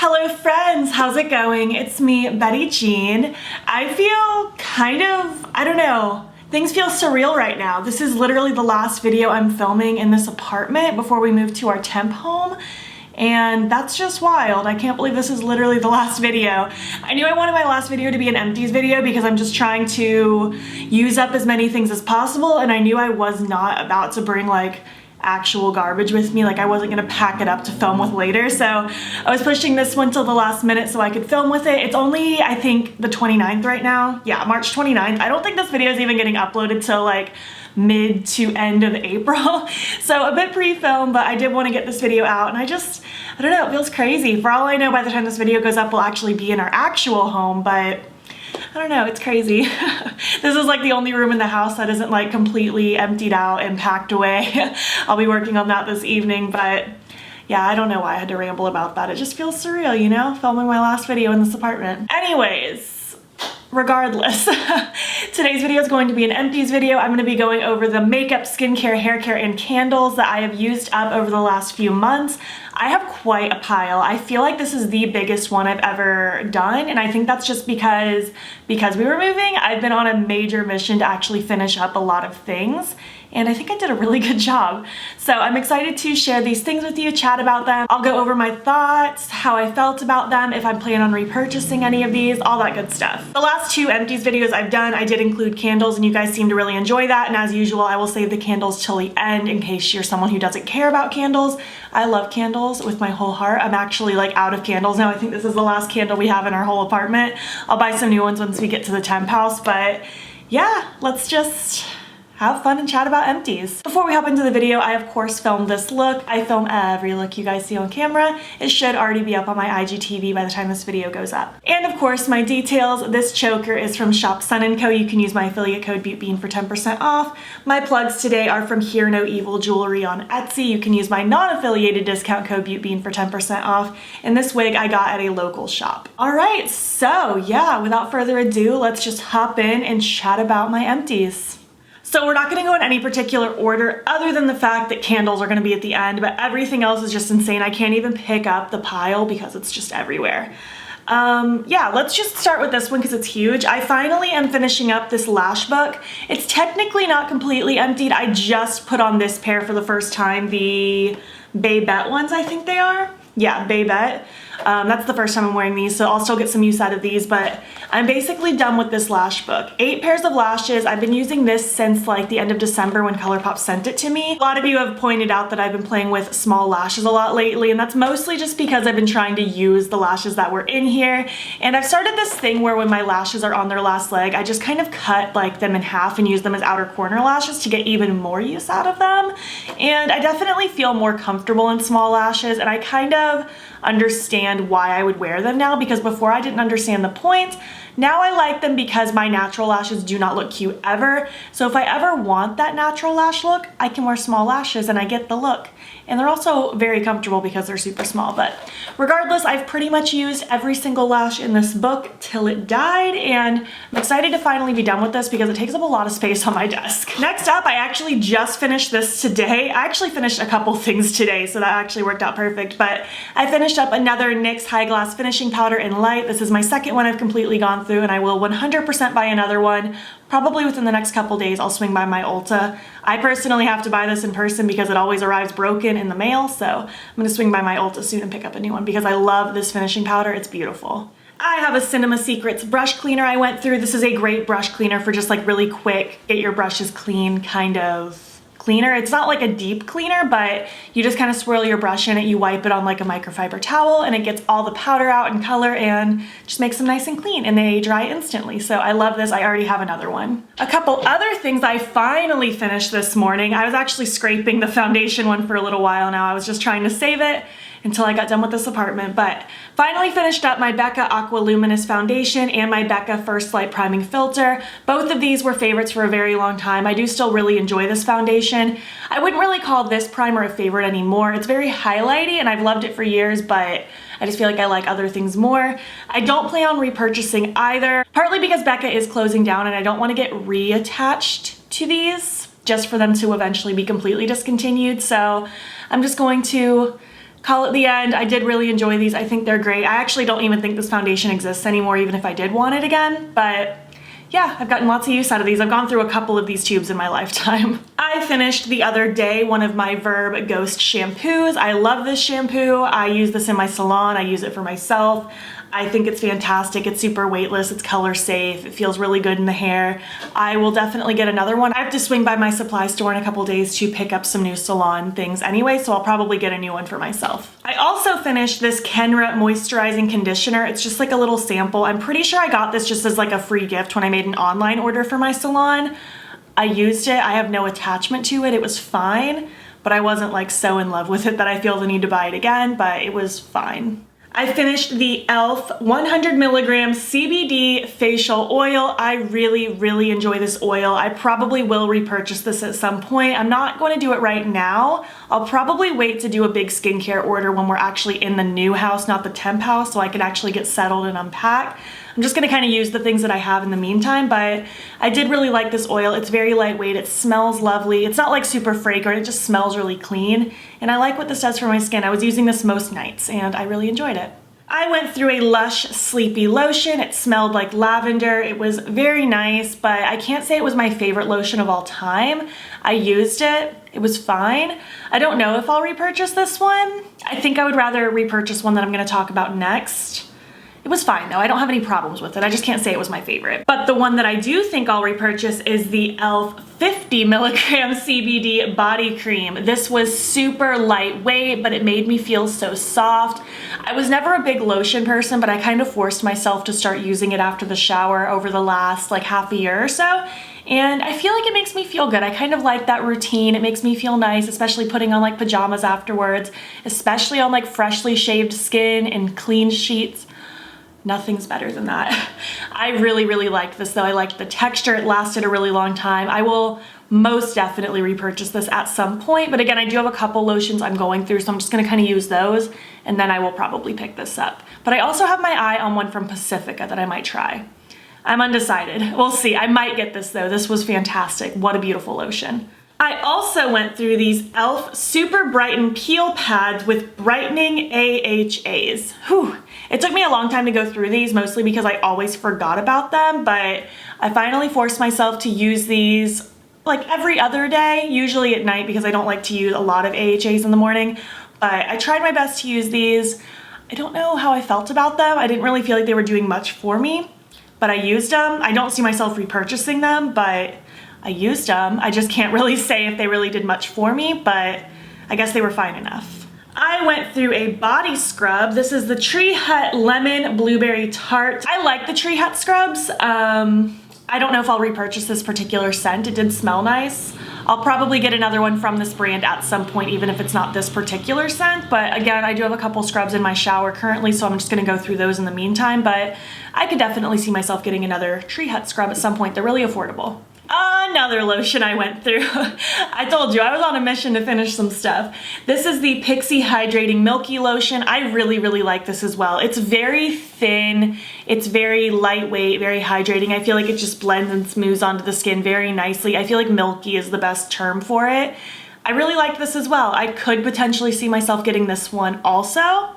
Hello friends, how's it going? It's me, Betty Jean. I feel kind of, I don't know, things feel surreal right now. This is literally the last video I'm filming in this apartment before we move to our temp home. And that's just wild. I can't believe this is literally the last video. I knew I wanted my last video to be an empties video because I'm just trying to use up as many things as possible, and I knew I was not about to bring like actual garbage with me. Like I wasn't gonna pack it up to film with later, so I was pushing this one till the last minute so I could film with it. It's only, I think, the 29th right now. Yeah, March 29th. I don't think this video is even getting uploaded till like mid to end of April, so a bit pre-filmed, but I did want to get this video out, and I don't know, it feels crazy. For all I know, by the time this video goes up, we'll actually be in our actual home, but I don't know, it's crazy. This is like the only room in the house that isn't like completely emptied out and packed away. I'll be working on that this evening, but yeah, I don't know why I had to ramble about that. It just feels surreal, you know, filming my last video in this apartment. Anyways, regardless, today's video is going to be an empties video. I'm going to be going over the makeup, skincare, hair care, and candles that I have used up over the last few months. I have quite a pile. I feel like this is the biggest one I've ever done, and I think that's just because we were moving. I've been on a major mission to actually finish up a lot of things, and I think I did a really good job. So I'm excited to share these things with you, chat about them. I'll go over my thoughts, how I felt about them, if I'm planning on repurchasing any of these, all that good stuff. The last two empties videos I've done, I did include candles, and you guys seem to really enjoy that, and as usual, I will save the candles till the end in case you're someone who doesn't care about candles. I love candles with my whole heart. I'm actually like out of candles now. I think this is the last candle we have in our whole apartment. I'll buy some new ones once we get to the temp house, but yeah, let's just have fun and chat about empties. Before we hop into the video, I of course filmed this look. I film every look you guys see on camera. It should already be up on my IGTV by the time this video goes up. And of course, my details. This choker is from Shop Sun & Co. You can use my affiliate code BEAUTBEAN for 10% off. My plugs today are from Hear No Evil Jewelry on Etsy. You can use my non-affiliated discount code BEAUTBEAN for 10% off. And this wig I got at a local shop. All right, so yeah, without further ado, let's just hop in and chat about my empties. So we're not gonna go in any particular order other than the fact that candles are gonna be at the end, but everything else is just insane. I can't even pick up the pile because it's just everywhere. Yeah, let's just start with this one because it's huge. I finally am finishing up this lash book. It's technically not completely emptied. I just put on this pair for the first time, the Babette ones, I think they are. Yeah, Babette. That's the first time I'm wearing these, so I'll still get some use out of these, but I'm basically done with this lash book. 8 pairs of lashes. I've been using this since like the end of December when Colourpop sent it to me. A lot of you have pointed out that I've been playing with small lashes a lot lately, and that's mostly just because I've been trying to use the lashes that were in here. And I've started this thing where when my lashes are on their last leg, I just kind of cut like them in half and use them as outer corner lashes to get even more use out of them. And I definitely feel more comfortable in small lashes, and I kind of understand why I would wear them now, because before I didn't understand the point. Now I like them because my natural lashes do not look cute ever. So if I ever want that natural lash look, I can wear small lashes and I get the look. And they're also very comfortable because they're super small. But regardless, I've pretty much used every single lash in this book till it died, and I'm excited to finally be done with this because it takes up a lot of space on my desk. Next up, I actually just finished this today. I actually finished a couple things today, so that actually worked out perfect. But I finished up another NYX High Glass Finishing Powder in Light. This is my second one I've completely gone through, and I will 100% buy another one. Probably within the next couple days, I'll swing by my Ulta. I personally have to buy this in person because it always arrives broken in the mail, so I'm gonna swing by my Ulta soon and pick up a new one because I love this finishing powder. It's beautiful. I have a Cinema Secrets brush cleaner I went through. This is a great brush cleaner for just like really quick, get your brushes clean kind of cleaner. It's not like a deep cleaner, but you just kind of swirl your brush in it, you wipe it on like a microfiber towel, and it gets all the powder out and color and just makes them nice and clean, and they dry instantly. So I love this. I already have another one. A couple other things I finally finished this morning. I was actually scraping the foundation one for a little while now. I was just trying to save it until I got done with this apartment, but finally finished up my Becca Aqua Luminous foundation and my Becca First Light Priming Filter. Both of these were favorites for a very long time. I do still really enjoy this foundation. I wouldn't really call this primer a favorite anymore. It's very highlighty and I've loved it for years, but I just feel like I like other things more. I don't plan on repurchasing either, partly because Becca is closing down and I don't want to get reattached to these just for them to eventually be completely discontinued. So I'm just going to call it the end. I did really enjoy these. I think they're great. I actually don't even think this foundation exists anymore, even if I did want it again, but yeah, I've gotten lots of use out of these. I've gone through a couple of these tubes in my lifetime. I finished the other day one of my Verb Ghost shampoos. I love this shampoo. I use this in my salon. I use it for myself. I think it's fantastic. It's super weightless. It's color safe. It feels really good in the hair. I will definitely get another one. I have to swing by my supply store in a couple days to pick up some new salon things anyway, so I'll probably get a new one for myself. I also finished this Kenra moisturizing conditioner. It's just like a little sample. I'm pretty sure I got this just as like a free gift when I made an online order for my salon. I used it. I have no attachment to it. It was fine, but I wasn't like so in love with it that I feel the need to buy it again, but it was fine. I finished the e.l.f. 100 milligram CBD facial oil. I really enjoy this oil. I probably will repurchase this at some point. I'm not going to do it right now. I'll probably wait to do a big skincare order when we're actually in the new house, not the temp house, so I can actually get settled and unpack. I'm just gonna kind of use the things that I have in the meantime, but I did really like this oil. It's very lightweight, it smells lovely. It's not like super fragrant, it just smells really clean. And I like what this does for my skin. I was using this most nights and I really enjoyed it. I went through a Lush Sleepy lotion. It smelled like lavender. It was very nice, but I can't say it was my favorite lotion of all time. I used it. It was fine. I don't know if I'll repurchase this one. I think I would rather repurchase one that I'm gonna talk about next. It was fine though, I don't have any problems with it. I just can't say it was my favorite. But the one that I do think I'll repurchase is the e.l.f. 50 milligram CBD body cream. This was super lightweight, but it made me feel so soft. I was never a big lotion person, but I kind of forced myself to start using it after the shower over the last like half a year or so. And I feel like it makes me feel good. I kind of like that routine. It makes me feel nice, especially putting on like pajamas afterwards, especially on like freshly shaved skin and clean sheets. Nothing's better than that. I really liked this though. I liked the texture. It lasted a really long time. I will most definitely repurchase this at some point, but again, I do have a couple lotions I'm going through, so I'm just gonna kind of use those and then I will probably pick this up. But I also have my eye on one from Pacifica that I might try. I'm undecided. We'll see. I might get this though. This was fantastic. What a beautiful lotion. I also went through these e.l.f. Super Brighten Peel Pads with brightening AHAs. Whew. It took me a long time to go through these, mostly because I always forgot about them, but I finally forced myself to use these like every other day, usually at night because I don't like to use a lot of AHAs in the morning, but I tried my best to use these. I don't know how I felt about them. I didn't really feel like they were doing much for me, but I used them. I don't see myself repurchasing them, but I used them. I just can't really say if they really did much for me, but I guess they were fine enough. I went through a body scrub. This is the Tree Hut Lemon Blueberry Tarte. I like the Tree Hut scrubs. I don't know if I'll repurchase this particular scent. It did smell nice. I'll probably get another one from this brand at some point, even if it's not this particular scent. But again, I do have a couple scrubs in my shower currently, so I'm just gonna go through those in the meantime. But I could definitely see myself getting another Tree Hut scrub at some point. They're really affordable. Another lotion I went through. I told you I was on a mission to finish some stuff. This is the Pixi Hydrating Milky Lotion. I really like this as well. It's very thin, it's very lightweight, very hydrating. I feel like it just blends and smooths onto the skin very nicely. I feel like milky is the best term for it. I really like this as well. I could potentially see myself getting this one also.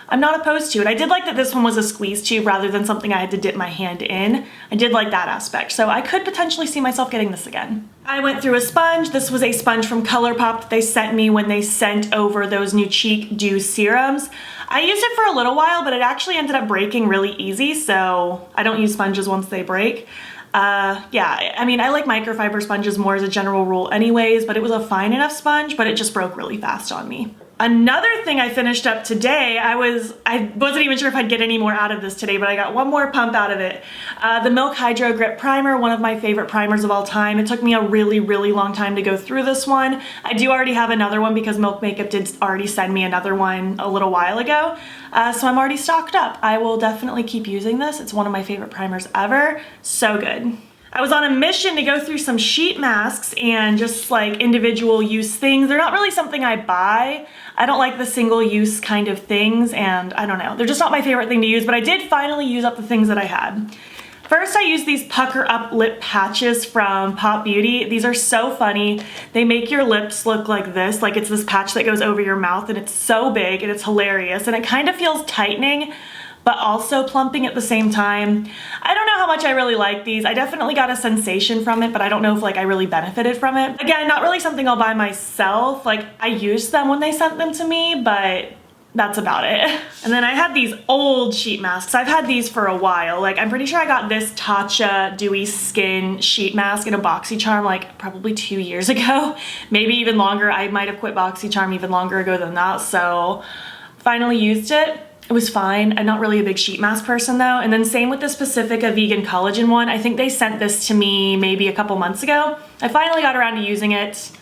I'm not opposed to it. I did like that this one was a squeeze tube rather than something I had to dip my hand in. I did like that aspect, so I could potentially see myself getting this again. I went through a sponge. This was a sponge from Colourpop that they sent me when they sent over those new Cheek Dew serums. I used it for a little while, but it actually ended up breaking really easy, so I don't use sponges once they break. Yeah, I mean, I like microfiber sponges more as a general rule anyways, but it was a fine enough sponge, but it just broke really fast on me. Another thing I finished up today, I wasn't even sure if I'd get any more out of this today, but I got one more pump out of it. The Milk Hydrogrip Primer, one of my favorite primers of all time. It took me a really long time to go through this one. I do already have another one because Milk Makeup did already send me another one a little while ago. So I'm already stocked up. I will definitely keep using this. It's one of my favorite primers ever. So good. I was on a mission to go through some sheet masks and just like individual use things. They're not really something I buy. I don't like the single use kind of things, and I don't know. They're just not my favorite thing to use, but I did finally use up the things that I had. First, I use these Pucker Up Lip Patches from Pop Beauty. These are so funny. They make your lips look like this, like it's this patch that goes over your mouth, and it's so big and it's hilarious, and it kind of feels tightening but also plumping at the same time. I don't know how much I really like these. I definitely got a sensation from it, but I don't know if like I really benefited from it. Again, not really something I'll buy myself. Like I used them when they sent them to me, but that's about it. And then I had these old sheet masks. I've had these for a while. Like I'm pretty sure I got this Tatcha Dewy Skin sheet mask in a BoxyCharm like probably 2 years ago, maybe even longer. I might have quit BoxyCharm even longer ago than that. So finally used it. It was fine. I'm not really a big sheet mask person though. And then same with this Pacifica Vegan Collagen one. I think they sent this to me maybe a couple months ago. I finally got around to using it.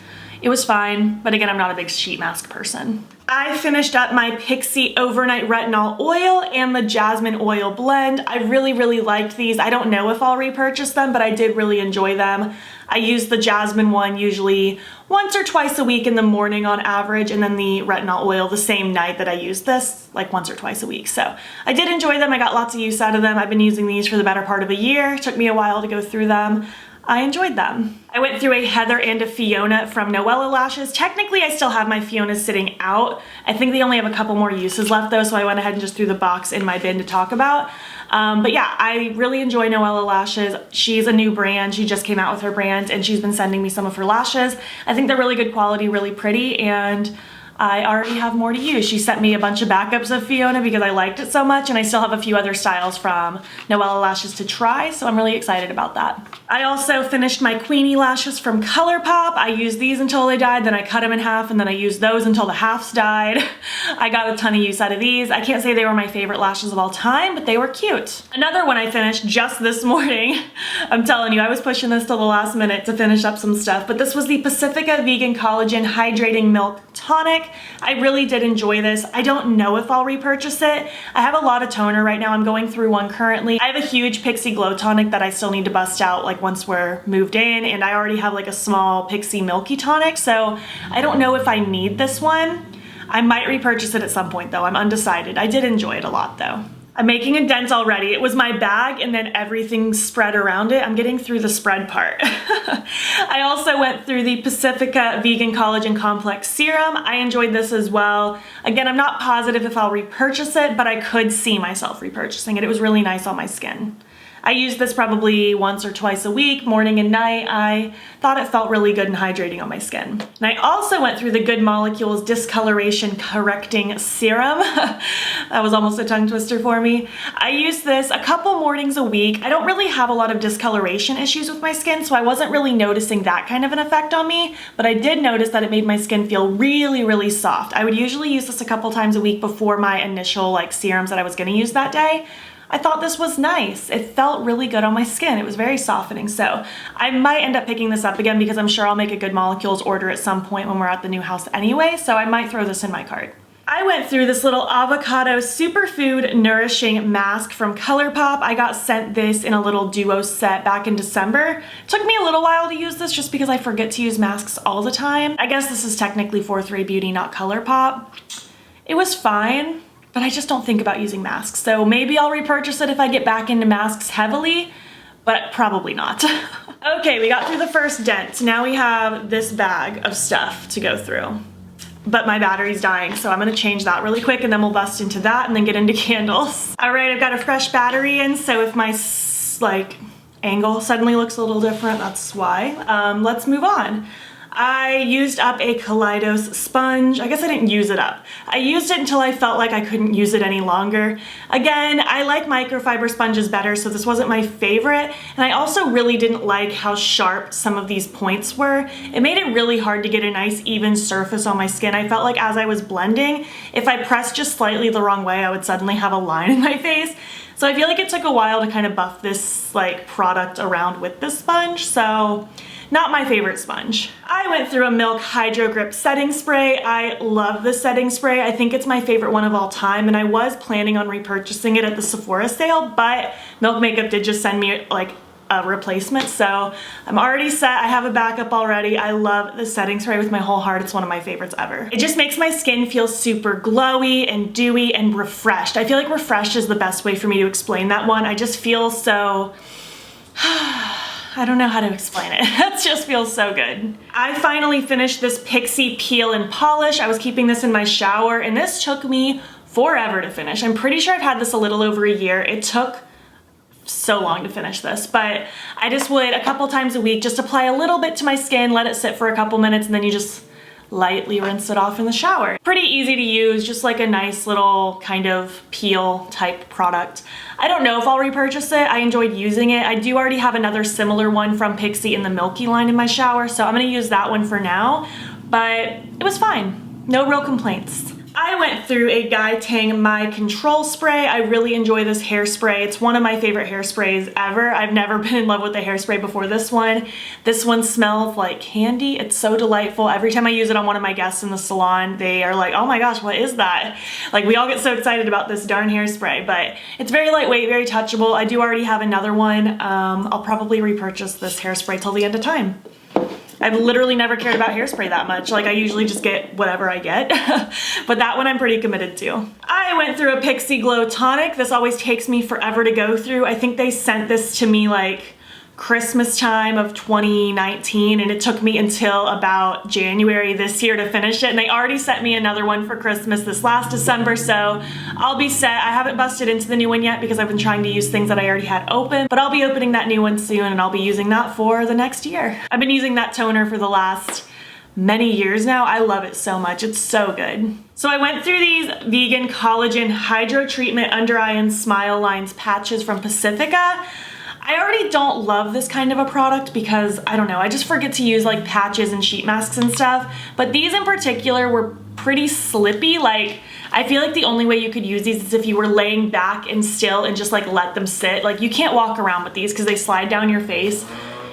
It was fine, but again, I'm not a big sheet mask person. I finished up my Pixi Overnight Retinol Oil and the Jasmine Oil Blend. I really, really liked these. I don't know if I'll repurchase them, but I did really enjoy them. I use the Jasmine one usually once or twice a week in the morning on average, and then the retinol oil the same night that I use this, like once or twice a week. So I did enjoy them. I got lots of use out of them. I've been using these for the better part of a year. It took me a while to go through them. I enjoyed them. I went through a Heather and a Fiona from Noella Lashes. Technically, I still have my Fionas sitting out. I think they only have a couple more uses left though, so I went ahead and just threw the box in my bin to talk about. But yeah, I really enjoy Noella Lashes. She's a new brand. She just came out with her brand and she's been sending me some of her lashes. I think they're really good quality, really pretty, and I already have more to use. She sent me a bunch of backups of Fiona because I liked it so much, and I still have a few other styles from Noella Lashes to try, so I'm really excited about that. I also finished my Queenie lashes from Colourpop. I used these until they died, then I cut them in half, and then I used those until the halves died. I got a ton of use out of these. I can't say they were my favorite lashes of all time, but they were cute. Another one I finished just this morning. I'm telling you, I was pushing this till the last minute to finish up some stuff, but this was the Pacifica Vegan Collagen Hydrating Milk Tonic. I really did enjoy this. I don't know if I'll repurchase it. I have a lot of toner right now. I'm going through one currently. I have a huge Pixi Glow Tonic that I still need to bust out like once we're moved in, and I already have like a small Pixi Milky Tonic, so I don't know if I need this one. I might repurchase it at some point though. I'm undecided. I did enjoy it a lot though. I'm making a dent already. It was my bag and then everything spread around it. I'm getting through the spread part. I also went through the Pacifica Vegan Collagen Complex Serum. I enjoyed this as well. Again, I'm not positive if I'll repurchase it, but I could see myself repurchasing it. It was really nice on my skin. I used this probably once or twice a week, morning and night. I thought it felt really good and hydrating on my skin. And I also went through the Good Molecules Discoloration Correcting Serum. That was almost a tongue twister for me. I used this a couple mornings a week. I don't really have a lot of discoloration issues with my skin, so I wasn't really noticing that kind of an effect on me, but I did notice that it made my skin feel really, really soft. I would usually use this a couple times a week before my initial like serums that I was gonna use that day. I thought this was nice. It felt really good on my skin. It was very softening. So I might end up picking this up again because I'm sure I'll make a Good Molecules order at some point when we're at the new house anyway. So I might throw this in my cart. I went through this little avocado superfood nourishing mask from Colourpop. I got sent this in a little duo set back in December. It took me a little while to use this just because I forget to use masks all the time. I guess this is technically 4-3 Beauty, not Colourpop. It was fine, but I just don't think about using masks. So maybe I'll repurchase it if I get back into masks heavily, but probably not. Okay, we got through the first dent. Now we have this bag of stuff to go through. But my battery's dying, so I'm gonna change that really quick and then we'll bust into that and then get into candles. All right, I've got a fresh battery in, so if my angle suddenly looks a little different, that's why. Let's move on. I used up a Kaleidos sponge. I guess I didn't use it up. I used it until I felt like I couldn't use it any longer. Again, I like microfiber sponges better, so this wasn't my favorite. And I also really didn't like how sharp some of these points were. It made it really hard to get a nice even surface on my skin. I felt like as I was blending, if I pressed just slightly the wrong way, I would suddenly have a line in my face. So I feel like it took a while to kind of buff this product around with this sponge, so not my favorite sponge. I went through a Milk Hydrogrip setting spray. I love this setting spray. I think it's my favorite one of all time, and I was planning on repurchasing it at the Sephora sale, but Milk Makeup did just send me a replacement, so I'm already set. I have a backup already. I love the setting spray with my whole heart. It's one of my favorites ever. It just makes my skin feel super glowy and dewy and refreshed. I feel like refreshed is the best way for me to explain that one. I just feel so... I don't know how to explain it. It just feels so good. I finally finished this Pixi Peel and Polish. I was keeping this in my shower, and this took me forever to finish. I'm pretty sure I've had this a little over a year. It took so long to finish this, but I just would a couple times a week just apply a little bit to my skin, let it sit for a couple minutes, and then you just lightly rinse it off in the shower. Pretty easy to use, just like a nice little kind of peel type product. I don't know if I'll repurchase it. I enjoyed using it. I do already have another similar one from Pixi in the Milky line in my shower, so I'm gonna use that one for now, but it was fine. No real complaints. I went through a Guy Tang My Control Spray. I really enjoy this hairspray. It's one of my favorite hairsprays ever. I've never been in love with a hairspray before this one. This one smells like candy. It's so delightful. Every time I use it on one of my guests in the salon, they are like, oh my gosh, what is that? Like, we all get so excited about this darn hairspray, but it's very lightweight, very touchable. I do already have another one. I'll probably repurchase this hairspray till the end of time. I've literally never cared about hairspray that much. Like, I usually just get whatever I get, but that one I'm pretty committed to. I went through a Pixi Glow Tonic. This always takes me forever to go through. I think they sent this to me like Christmas time of 2019, and it took me until about January this year to finish it, and they already sent me another one for Christmas this last December, so I'll be set. I haven't busted into the new one yet because I've been trying to use things that I already had open, but I'll be opening that new one soon, and I'll be using that for the next year. I've been using that toner for the last many years now. I love it so much. It's so good. So I went through these vegan collagen hydro treatment under eye and smile lines patches from Pacifica. I already don't love this kind of a product because, I don't know, I just forget to use like patches and sheet masks and stuff, but these in particular were pretty slippy. Like, I feel like the only way you could use these is if you were laying back and still and just like let them sit. Like, you can't walk around with these because they slide down your face.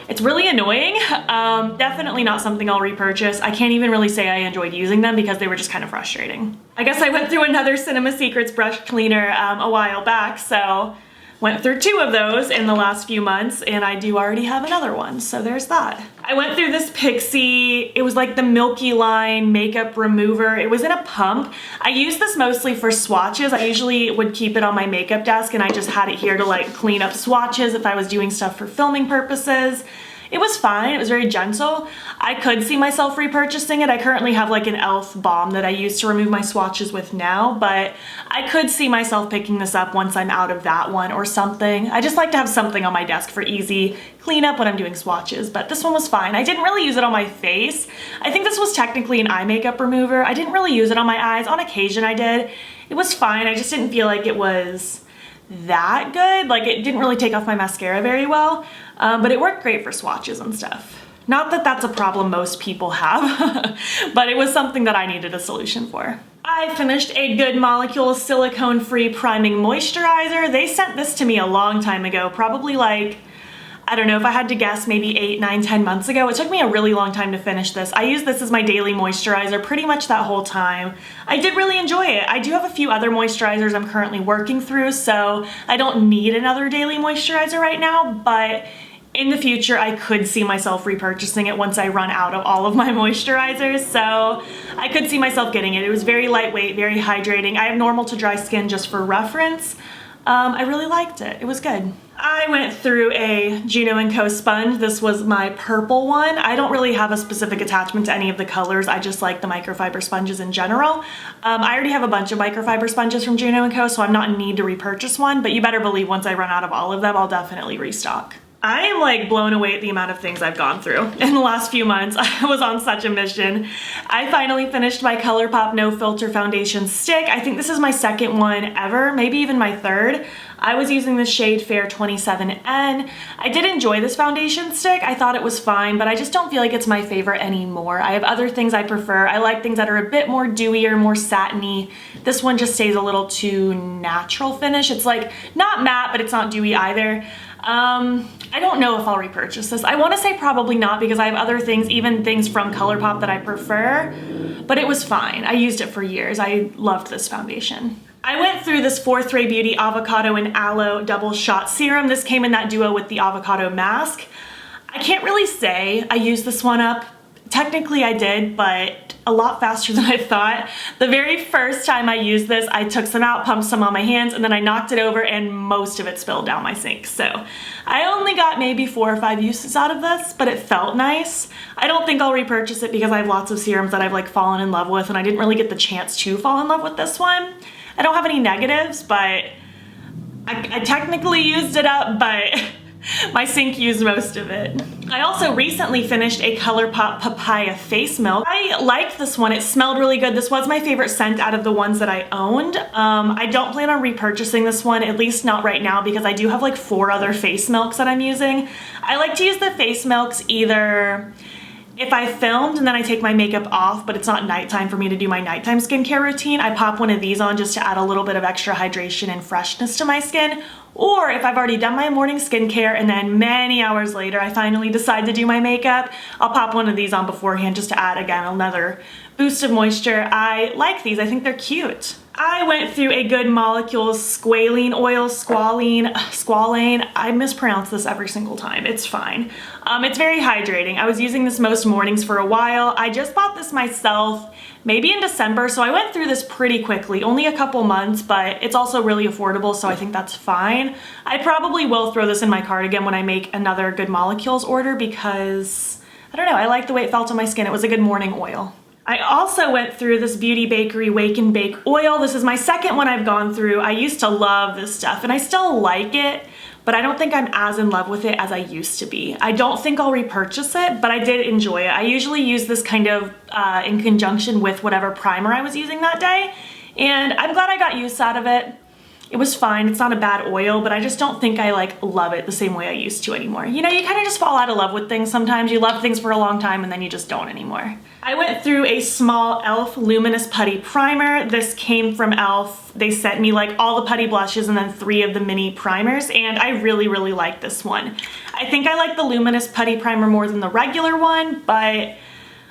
It's really annoying. Definitely not something I'll repurchase. I can't even really say I enjoyed using them because they were just kind of frustrating. I guess I went through another Cinema Secrets brush cleaner a while back, so went through 2 of those in the last few months, and I do already have another one, so there's that. I went through this Pixi, it was like the Milky Line makeup remover. It was in a pump. I use this mostly for swatches. I usually would keep it on my makeup desk, and I just had it here to like clean up swatches if I was doing stuff for filming purposes. It was fine, it was very gentle. I could see myself repurchasing it. I currently have like an e.l.f. balm that I use to remove my swatches with now, but I could see myself picking this up once I'm out of that one or something. I just like to have something on my desk for easy cleanup when I'm doing swatches, but this one was fine. I didn't really use it on my face. I think this was technically an eye makeup remover. I didn't really use it on my eyes. On occasion I did. It was fine. I just didn't feel like it was that good. Like, it didn't really take off my mascara very well, but it worked great for swatches and stuff. Not that that's a problem most people have, but it was something that I needed a solution for. I finished a Good Molecule silicone-free priming moisturizer. They sent this to me a long time ago, probably like, I don't know, if I had to guess, maybe 8, 9, 10 months ago. It took me a really long time to finish this. I used this as my daily moisturizer pretty much that whole time. I did really enjoy it. I do have a few other moisturizers I'm currently working through, so I don't need another daily moisturizer right now, but in the future I could see myself repurchasing it once I run out of all of my moisturizers, so I could see myself getting it. It was very lightweight, very hydrating. I have normal to dry skin just for reference. I really liked it. It was good. I went through a Juno & Co. sponge. This was my purple one. I don't really have a specific attachment to any of the colors. I just like the microfiber sponges in general. I already have a bunch of microfiber sponges from Juno & Co., so I'm not in need to repurchase one, but you better believe once I run out of all of them, I'll definitely restock. I am like blown away at the amount of things I've gone through in the last few months. I was on such a mission. I finally finished my Colourpop No Filter Foundation Stick. I think this is my second one ever, maybe even my third. I was using the shade Fair 27N. I did enjoy this foundation stick. I thought it was fine, but I just don't feel like it's my favorite anymore. I have other things I prefer. I like things that are a bit more dewier, more satiny. This one just stays a little too natural finish. It's like not matte, but it's not dewy either. I don't know if I'll repurchase this. I want to say probably not because I have other things, even things from Colourpop that I prefer, but it was fine. I used it for years. I loved this foundation. I went through this Fourth Ray Beauty Avocado and Aloe Double Shot Serum. This came in that duo with the avocado mask. I can't really say I used this one up. Technically I did, but a lot faster than I thought. The very first time I used this, I took some out, pumped some on my hands, and then I knocked it over and most of it spilled down my sink. So I only got maybe 4 or 5 uses out of this, but it felt nice. I don't think I'll repurchase it because I have lots of serums that I've like fallen in love with, and I didn't really get the chance to fall in love with this one. I don't have any negatives, but I technically used it up, but my sink used most of it. I also recently finished a Colourpop Papaya Face Milk. I liked this one. It smelled really good. This was my favorite scent out of the ones that I owned. I don't plan on repurchasing this one, at least not right now, because I do have like 4 other face milks that I'm using. I like to use the face milks either if I filmed and then I take my makeup off, but it's not nighttime for me to do my nighttime skincare routine, I pop one of these on just to add a little bit of extra hydration and freshness to my skin. Or if I've already done my morning skincare and then many hours later I finally decide to do my makeup, I'll pop one of these on beforehand just to add, again, another boost of moisture. I like these. I think they're cute. I went through a Good Molecules Squalene Oil, Squalane. I mispronounce this every single time. It's fine. It's very hydrating. I was using this most mornings for a while. I just bought this myself maybe in December, so I went through this pretty quickly, only a couple months, but it's also really affordable, so I think that's fine. I probably will throw this in my cart again when I make another Good Molecules order because, I don't know, I like the way it felt on my skin. It was a good morning oil. I also went through this Beauty Bakery Wake and Bake Oil. This is my second one I've gone through. I used to love this stuff and I still like it, but I don't think I'm as in love with it as I used to be. I don't think I'll repurchase it, but I did enjoy it. I usually use this kind of in conjunction with whatever primer I was using that day, and I'm glad I got use out of it. It was fine. It's not a bad oil, but I just don't think I like love it the same way I used to anymore. You know, you kind of just fall out of love with things sometimes. You love things for a long time and then you just don't anymore. I went through a small e.l.f. Luminous Putty Primer. This came from e.l.f. They sent me like all the putty blushes and then 3 of the mini primers, and I really, really like this one. I think I like the Luminous Putty Primer more than the regular one, but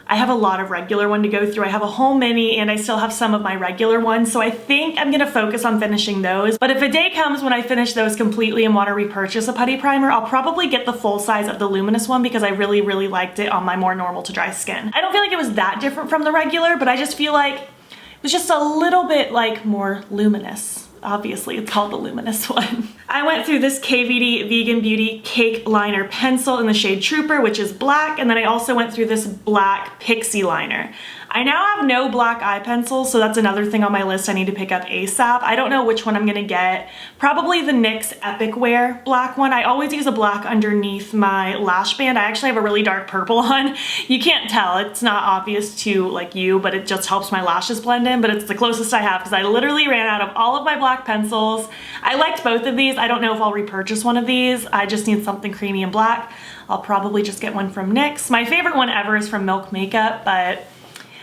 I have a lot of regular one to go through. I have a whole mini and I still have some of my regular ones, so I think I'm gonna focus on finishing those. But if a day comes when I finish those completely and wanna repurchase a putty primer, I'll probably get the full size of the Luminous one because I really, really liked it on my more normal to dry skin. I don't feel like it was that different from the regular, but I just feel like it was just a little bit like more luminous. Obviously, it's called the Luminous one. I went through this KVD Vegan Beauty Cake Liner Pencil in the shade Trooper, which is black, and then I also went through this black Pixi liner. I now have no black eye pencils, so that's another thing on my list I need to pick up ASAP. I don't know which one I'm gonna get. Probably the NYX Epic Wear black one. I always use a black underneath my lash band. I actually have a really dark purple on. You can't tell, it's not obvious to like you, but it just helps my lashes blend in, but it's the closest I have because I literally ran out of all of my black pencils. I liked both of these. I don't know if I'll repurchase one of these. I just need something creamy and black. I'll probably just get one from NYX. My favorite one ever is from Milk Makeup, but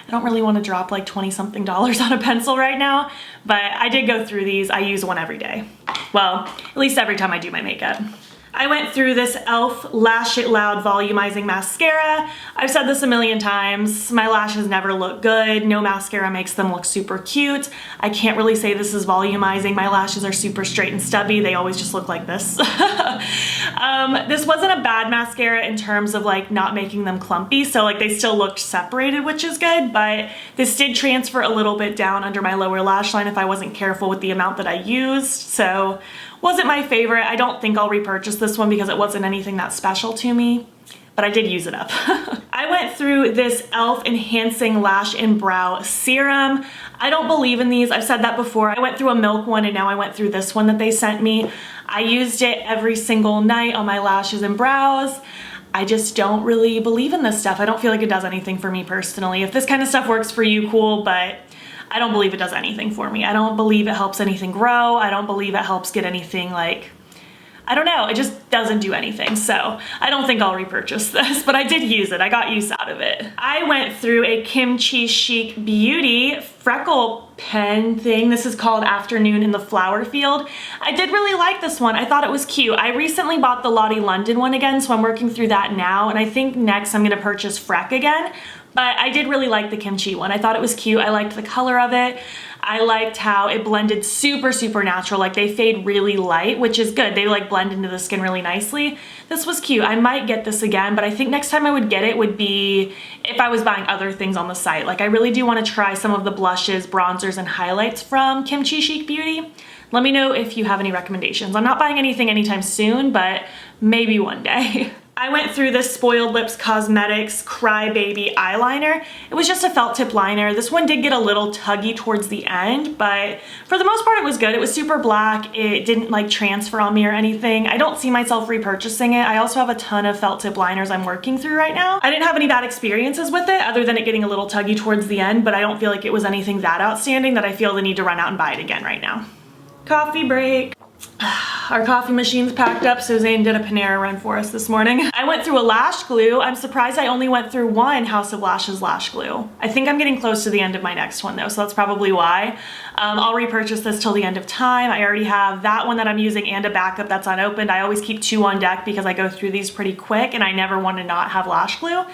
I don't really want to drop like 20-something dollars on a pencil right now, but I did go through these. I use one every day. Well, at least every time I do my makeup. I went through this e.l.f. Lash It Loud Volumizing Mascara. I've said this a million times. My lashes never look good. No mascara makes them look super cute. I can't really say this is volumizing. My lashes are super straight and stubby. They always just look like this. This wasn't a bad mascara in terms of like not making them clumpy. So like they still looked separated, which is good, but this did transfer a little bit down under my lower lash line if I wasn't careful with the amount that I used. So wasn't my favorite. I don't think I'll repurchase this one because it wasn't anything that special to me, but I did use it up. I went through this e.l.f. Enhancing Lash and Brow Serum. I don't believe in these. I've said that before. I went through a milk one and now I went through this one that they sent me. I used it every single night on my lashes and brows. I just don't really believe in this stuff. I don't feel like it does anything for me personally. If this kind of stuff works for you, cool, but I don't believe it does anything for me. I don't believe it helps anything grow. I don't believe it helps get anything like, I don't know, it just doesn't do anything. So I don't think I'll repurchase this, but I did use it. I got use out of it. I went through a Kimchi Chic Beauty Freckle pen thing. This is called Afternoon in the Flower Field. I did really like this one. I thought it was cute. I recently bought the Lottie London one again, so I'm working through that now. And I think next I'm gonna purchase Freck again. But I did really like the kimchi one. I thought it was cute. I liked the color of it. I liked how it blended super natural. Like they fade really light, which is good. They like blend into the skin really nicely. This was cute. I might get this again, but I think next time I would get it would be if I was buying other things on the site. Like I really do want to try some of the blushes, bronzers, and highlights from Kimchi Chic Beauty. Let me know if you have any recommendations. I'm not buying anything anytime soon, but maybe one day. I went through this Spoiled Lips Cosmetics Crybaby eyeliner. It was just a felt tip liner. This one did get a little tuggy towards the end, but for the most part it was good. It was super black. It didn't like transfer on me or anything. I don't see myself repurchasing it. I also have a ton of felt tip liners I'm working through right now. I didn't have any bad experiences with it other than it getting a little tuggy towards the end, but I don't feel like it was anything that outstanding that I feel the need to run out and buy it again right now. Coffee break. Our coffee machine's packed up, so Zane did a Panera run for us this morning. I went through a lash glue. I'm surprised I only went through one House of Lashes lash glue. I think I'm getting close to the end of my next one though, so that's probably why. I'll repurchase this till the end of time. I already have that one that I'm using and a backup that's unopened. I always keep 2 on deck because I go through these pretty quick and I never want to not have lash glue.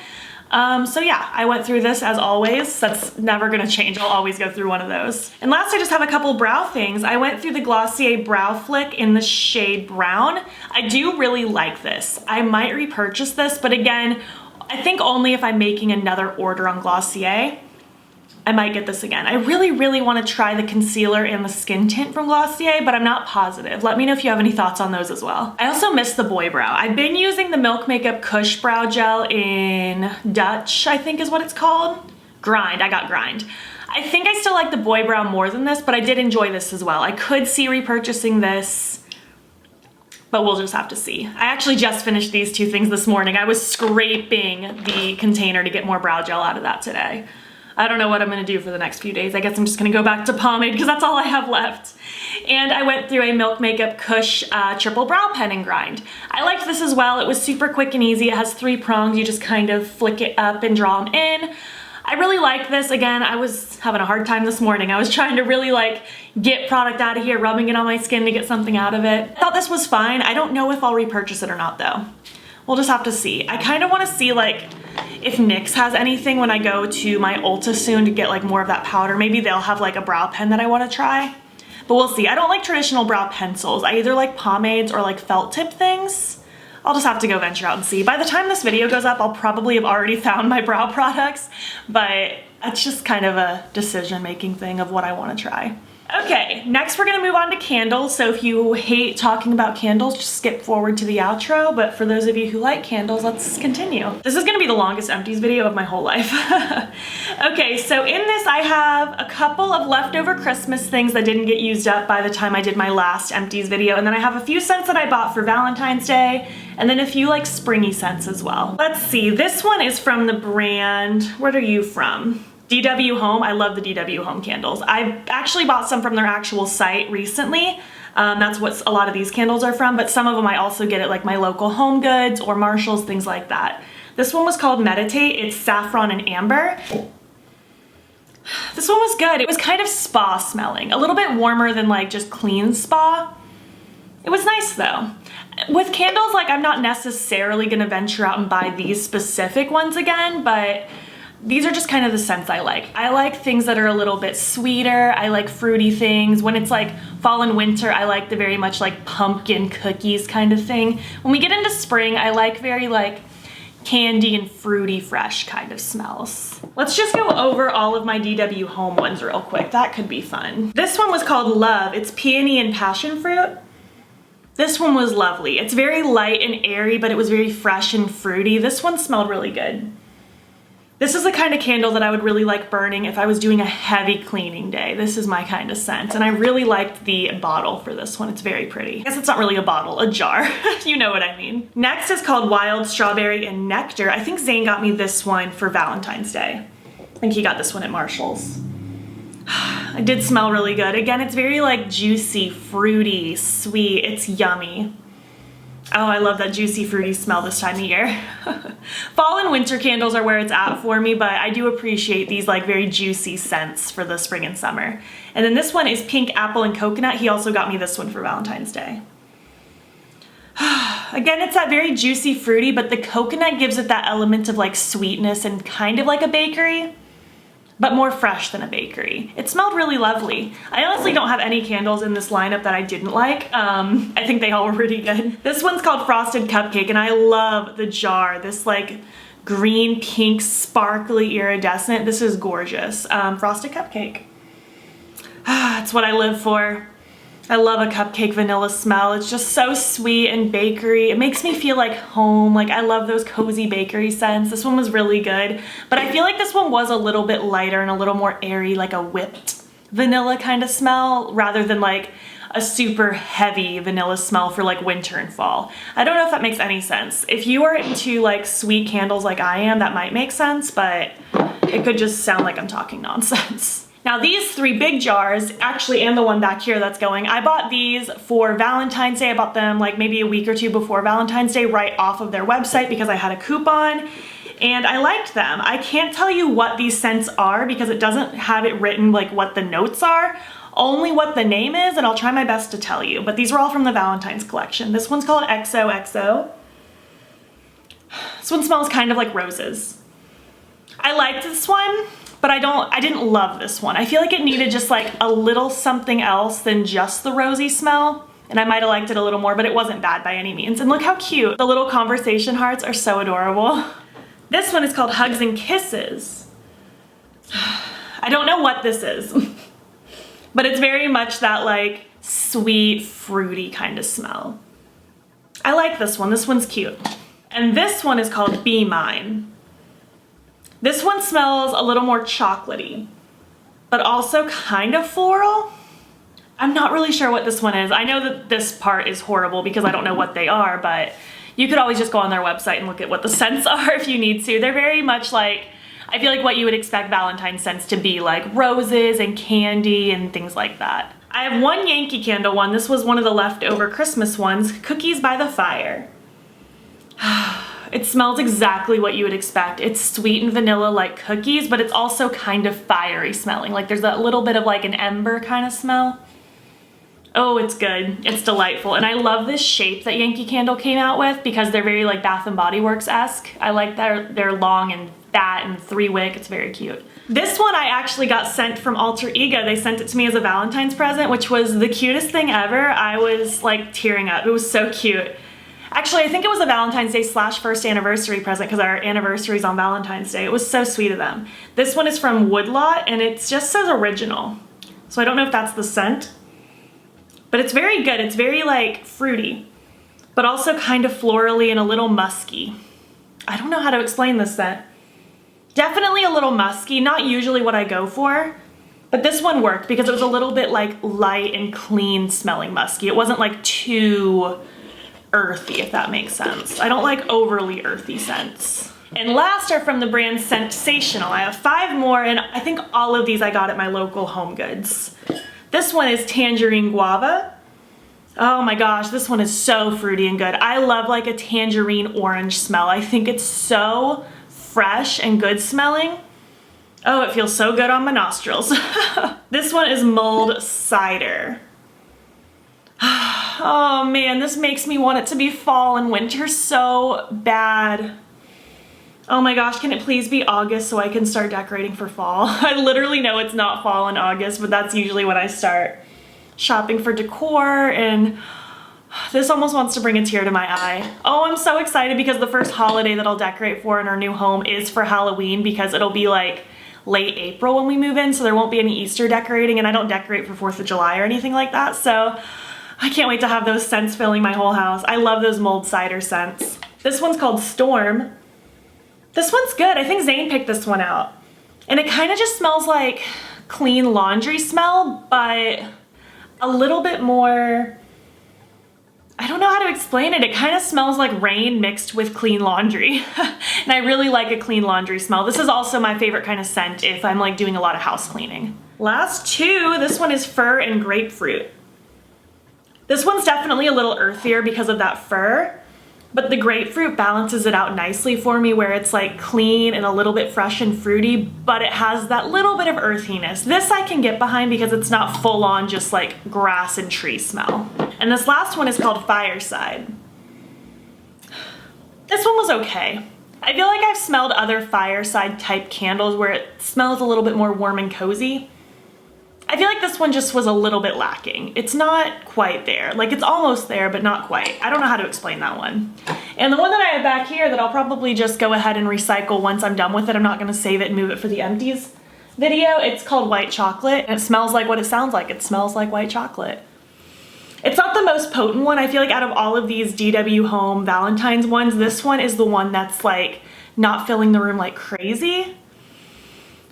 So yeah, I went through this as always. That's never gonna change. I'll always go through one of those. And last, I just have a couple brow things. I went through the Glossier Brow Flick in the shade Brown. I do really like this. I might repurchase this, but again, I think only if I'm making another order on Glossier. I might get this again. I really want to try the concealer and the skin tint from Glossier, but I'm not positive. Let me know if you have any thoughts on those as well. I also missed the boy brow. I've been using the Milk Makeup Kush Brow Gel in Dutch, I think is what it's called. Grind, I got Grind. I think I still like the boy brow more than this, but I did enjoy this as well. I could see repurchasing this, but we'll just have to see. I actually just finished these 2 things this morning. I was scraping the container to get more brow gel out of that today. I don't know what I'm gonna do for the next few days. I guess I'm just gonna go back to pomade because that's all I have left. And I went through a Milk Makeup Kush Triple Brow Pen and Grind. I liked this as well. It was super quick and easy. It has 3 prongs. You just kind of flick it up and draw them in. I really liked this. Again, I was having a hard time this morning. I was trying to really like get product out of here, rubbing it on my skin to get something out of it. I thought this was fine. I don't know if I'll repurchase it or not though. We'll just have to see. I kind of want to see like if NYX has anything when I go to my Ulta soon to get like more of that powder. Maybe they'll have like a brow pen that I want to try, but we'll see. I don't like traditional brow pencils. I either like pomades or like felt tip things. I'll just have to go venture out and see. By the time this video goes up, I'll probably have already found my brow products, but it's just kind of a decision-making thing of what I want to try. Okay, next we're gonna move on to candles. So if you hate talking about candles, just skip forward to the outro. But for those of you who like candles, let's continue. This is gonna be the longest Empties video of my whole life. Okay, so in this I have a couple of leftover Christmas things that didn't get used up by the time I did my last Empties video. And then I have a few scents that I bought for Valentine's Day, and then a few like springy scents as well. Let's see, this one is from the brand, what are you from? DW Home. I love the DW Home candles. I actually bought some from their actual site recently. That's what a lot of these candles are from, but some of them I also get at like my local Home Goods or Marshalls, things like that. This one was called Meditate. It's saffron and amber. This one was good. It was kind of spa smelling, a little bit warmer than like just clean spa. It was nice though. With candles, like I'm not necessarily gonna venture out and buy these specific ones again, but these are just kind of the scents I like. I like things that are a little bit sweeter. I like fruity things. When it's like fall and winter, I like the very much like pumpkin cookies kind of thing. When we get into spring, I like very like candy and fruity fresh kind of smells. Let's just go over all of my DW Home ones real quick. That could be fun. This one was called Love. It's peony and passion fruit. This one was lovely. It's very light and airy, but it was very fresh and fruity. This one smelled really good. This is the kind of candle that I would really like burning if I was doing a heavy cleaning day. This is my kind of scent, and I really liked the bottle for this one. It's very pretty. I guess it's not really a bottle, a jar. You know what I mean. Next is called Wild Strawberry and Nectar. I think Zane got me this one for Valentine's Day. I think he got this one at Marshall's. It did smell really good. Again, it's very like juicy, fruity, sweet. It's yummy. Oh, I love that juicy, fruity smell this time of year. Fall and winter candles are where it's at for me, but I do appreciate these like very juicy scents for the spring and summer. And then this one is Pink Apple and Coconut. He also got me this one for Valentine's Day. Again, it's that very juicy, fruity, but the coconut gives it that element of like sweetness and kind of like a bakery. but more fresh than a bakery. It smelled really lovely. I honestly don't have any candles in this lineup that I didn't like. I think they all were pretty good. This one's called Frosted Cupcake, and I love the jar. This like green, pink, sparkly iridescent. This is gorgeous. Frosted Cupcake. It's what I live for. I love a cupcake vanilla smell. It's just so sweet and bakery. It makes me feel like home. Like I love those cozy bakery scents. This one was really good, but I feel like this one was a little bit lighter and a little more airy, like a whipped vanilla kind of smell rather than like a super heavy vanilla smell for like winter and fall. I don't know if that makes any sense. If you are into like sweet candles like I am, that might make sense, but it could just sound like I'm talking nonsense. Now these 3 big jars, actually, and the one back here that's going, I bought these for Valentine's Day. I bought them like maybe a week or 2 before Valentine's Day right off of their website because I had a coupon and I liked them. I can't tell you what these scents are because it doesn't have it written like what the notes are, only what the name is, and I'll try my best to tell you. But these are all from the Valentine's collection. This one's called XOXO. This one smells kind of like roses. I liked this one, but I didn't love this one. I feel like it needed just like a little something else than just the rosy smell. And I might've liked it a little more, but it wasn't bad by any means. And look how cute. The little conversation hearts are so adorable. This one is called Hugs and Kisses. I don't know what this is, but it's very much that like sweet, fruity kind of smell. I like this one. This one's cute. And this one is called Be Mine. This one smells a little more chocolatey, but also kind of floral. I'm not really sure what this one is. I know that this part is horrible because I don't know what they are, but you could always just go on their website and look at what the scents are if you need to. They're very much like, I feel like what you would expect Valentine's scents to be, like roses and candy and things like that. I have one Yankee Candle one. This was one of the leftover Christmas ones, Cookies by the Fire. It smells exactly what you would expect. It's sweet and vanilla like cookies, but it's also kind of fiery smelling. Like there's that little bit of like an ember kind of smell. Oh, it's good. It's delightful. And I love this shape that Yankee Candle came out with because they're very like Bath & Body Works-esque. I like they're long and fat and 3-wick. It's very cute. This one I actually got sent from Alter Ego. They sent it to me as a Valentine's present, which was the cutest thing ever. I was like tearing up. It was so cute. Actually, I think it was a Valentine's Day / first anniversary present because our anniversary's on Valentine's Day. It was so sweet of them. This one is from Woodlot and it just says original. So I don't know if that's the scent, but it's very good. It's very like fruity, but also kind of florally and a little musky. I don't know how to explain this scent. Definitely a little musky, not usually what I go for, but this one worked because it was a little bit like light and clean smelling musky. It wasn't like too earthy, if that makes sense. I don't like overly earthy scents. And last are from the brand Scentsational. I have 5 more, and I think all of these I got at my local Home Goods. This one is Tangerine Guava. Oh my gosh, this one is so fruity and good. I love like a tangerine orange smell. I think it's so fresh and good smelling. Oh, it feels so good on my nostrils. This one is Mulled Cider. Oh man, this makes me want it to be fall and winter so bad. Oh my gosh, can it please be August so I can start decorating for fall? I literally know it's not fall in August, but that's usually when I start shopping for decor, and this almost wants to bring a tear to my eye. Oh, I'm so excited because the first holiday that I'll decorate for in our new home is for Halloween because it'll be like late April when we move in, so there won't be any Easter decorating, and I don't decorate for 4th of July or anything like that, so I can't wait to have those scents filling my whole house. I love those mulled cider scents. This one's called Storm. This one's good. I think Zane picked this one out. And it kind of just smells like clean laundry smell, but a little bit more, I don't know how to explain it. It kind of smells like rain mixed with clean laundry. And I really like a clean laundry smell. This is also my favorite kind of scent if I'm like doing a lot of house cleaning. Last 2, this one is Fir and Grapefruit. This one's definitely a little earthier because of that fir, but the grapefruit balances it out nicely for me where it's like clean and a little bit fresh and fruity, but it has that little bit of earthiness. This I can get behind because it's not full on just like grass and tree smell. And this last one is called Fireside. This one was okay. I feel like I've smelled other fireside type candles where it smells a little bit more warm and cozy. I feel like this one just was a little bit lacking. It's not quite there. Like, it's almost there, but not quite. I don't know how to explain that one. And the one that I have back here that I'll probably just go ahead and recycle once I'm done with it, I'm not gonna save it and move it for the empties video. It's called White Chocolate, and it smells like what it sounds like. It smells like white chocolate. It's not the most potent one. I feel like out of all of these DW Home Valentine's ones, this one is the one that's like not filling the room like crazy.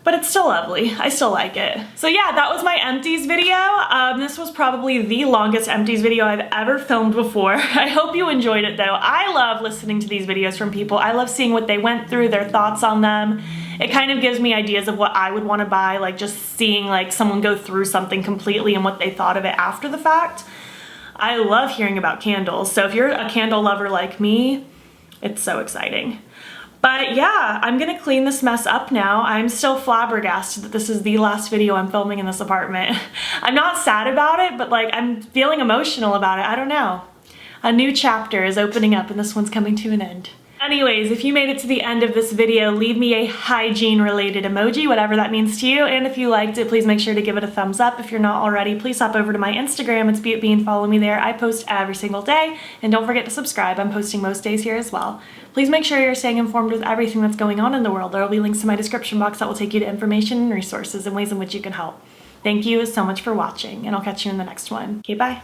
But it's still lovely. I still like it. So yeah, that was my empties video. This was probably the longest empties video I've ever filmed before. I hope you enjoyed it though. I love listening to these videos from people. I love seeing what they went through, their thoughts on them. It kind of gives me ideas of what I would want to buy, like just seeing like someone go through something completely and what they thought of it after the fact. I love hearing about candles. So if you're a candle lover like me, it's so exciting. But yeah, I'm gonna clean this mess up now. I'm still flabbergasted that this is the last video I'm filming in this apartment. I'm not sad about it, but like I'm feeling emotional about it. I don't know. A new chapter is opening up and this one's coming to an end. Anyways, if you made it to the end of this video, leave me a hygiene related emoji, whatever that means to you. And if you liked it, please make sure to give it a thumbs up. If you're not already, please hop over to my Instagram. It's BeAtBe and follow me there. I post every single day. And don't forget to subscribe. I'm posting most days here as well. Please make sure you're staying informed with everything that's going on in the world. There will be links to my description box that will take you to information and resources and ways in which you can help. Thank you so much for watching, and I'll catch you in the next one. Okay, bye.